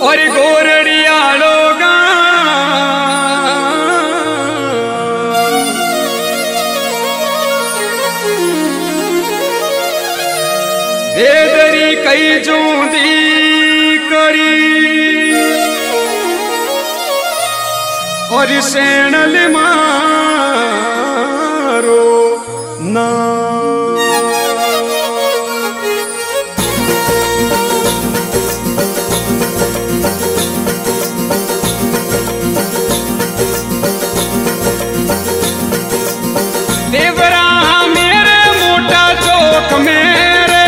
और गोरड़ियालो देदरी कई जूंदी करी और सेणल मारो ना देवरा मेरे मोटा चौक मेरे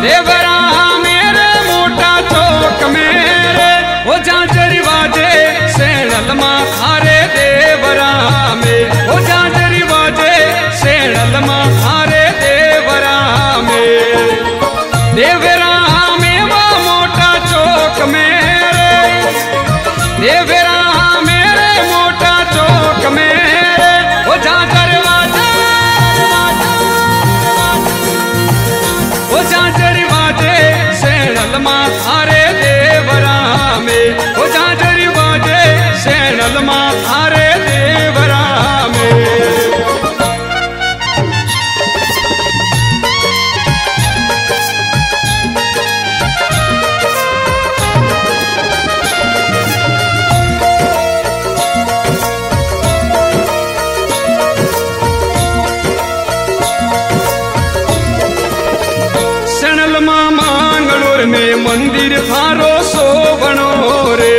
देवरा मेरे मोटा चौक मेरे वो जांजरी बाजे सेणल मां थारे देवरा में वो जांजरी बाजे सेणल मां थारे देवरा में देवरा में वो मोटा चौक मेरे देवरा मेरे मोटा चौक मेरे वो जांजरी बाजे वो जांजरी बाजे सेणल मां थारे देवरा में वो जांजरी बाजे सेणल मां थारे देवरा में सेणल मां मांगलोर में मंदिर थारो सोवणो रे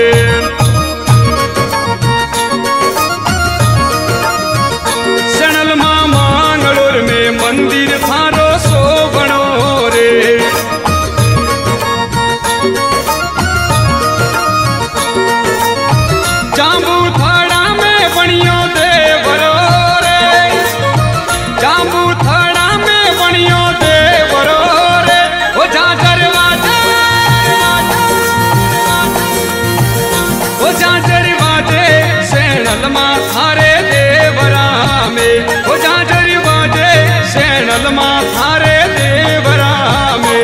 सेणल मां मांगलोर में मंदिर थारो सोवणो रे जांबू थाड़ा में बनियो देवरो रे जांबू थाड़ा में बनियो देवरो रे वो जांजर बाजे वो जांजर बाजे सेणल मां थारे देवरा में वो जांजर बाजे सेणल मां थारे देवरा में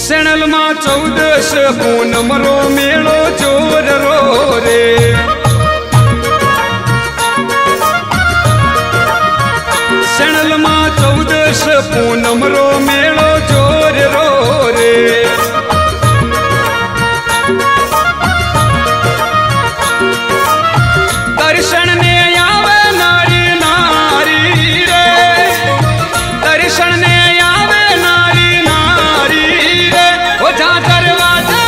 सेणल मां 14 पूनम रो मेलो जोर रो रे सेणल मां 14 पूनम रो मेलो जोर रो रे दर्शन ने आवे नारी नारी रे दर्शन ने आवे नारी नारी रे वो जांजर बाजे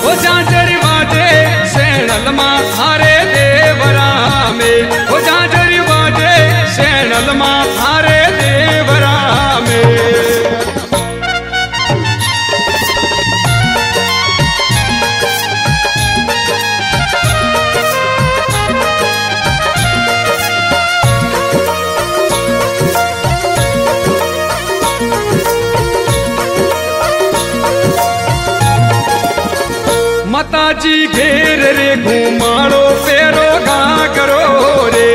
वो जांजर बाजे सेणल मां थारे देवरा में वो जांजर बाजे सेणल मां थारे देवरा में माताजी घेर रे घुमाड़ो पेरो घाघरो रे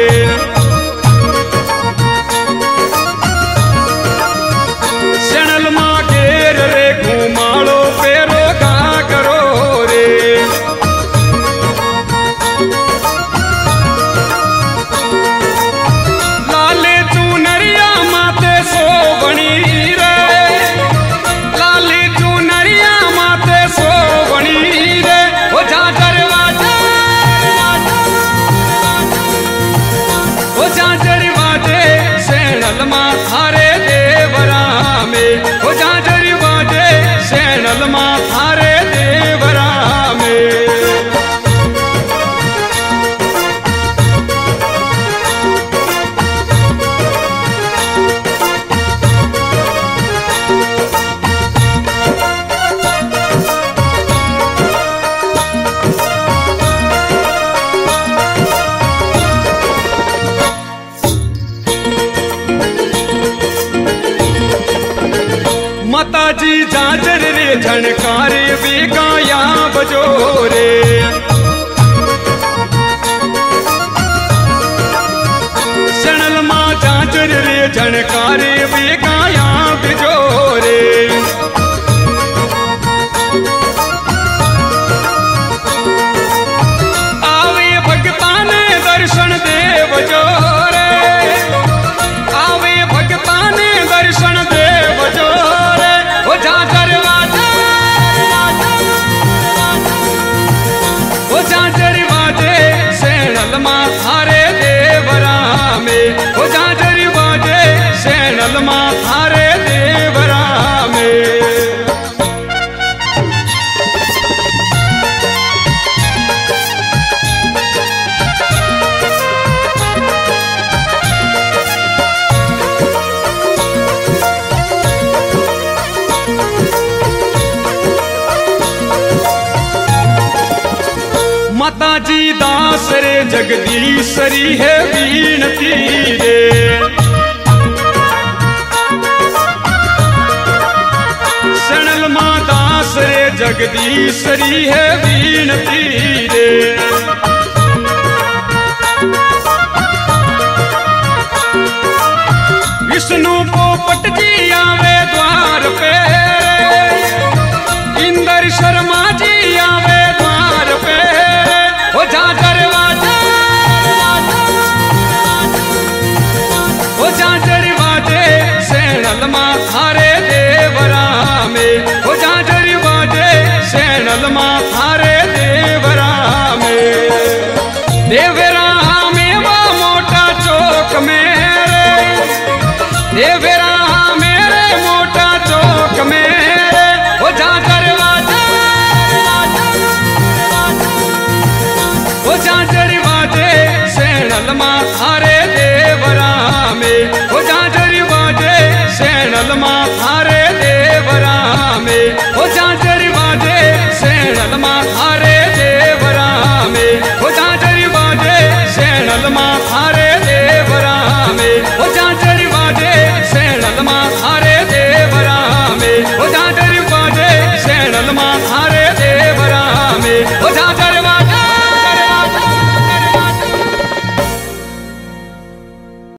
सेणल मां घेर रे घुमाड़ो पेरो घाघरो रे लाले चुनरिया माते सोवणी रे लाले चुनरिया माते सोवणी रे वो जांजर बाजे वो माताजी जाजर रे झणकारे बेगाया बजो रे सणल मां जाजर रे झणकारे बेगाया बजो रे आवे भगता ने दर्शन देव जो रे आवे भगता ने दर्शन देव जो रे ओ जाजर वाजे ओ जाजर वाजे सेणल मां थारे देवरा में ओ जाजर वाजे सेणल मां थारे देवरा में माताजी दास रे जगदीशरी है बीनती रे सणल मां दास रे जगदीशरी है बीनती रे विष्णु पोपट जी आवे द्वार पे इंदर शर्मा जी आवे द्वार पे ओ जाजर वाजे ओ जाजर वाजे सेणल मां थारे देवरा में ओ जाजर वाजे सेणल मां थारे देवरा में देवरा में वो मोटा चौक में देवरा मेरे मोटा चौक में ओ जाजर वाजे ओ जाजर वाजे सेणल मां थारे देवरा में ओ जाजर वाजे सेणल मां थारे देवरा में ओ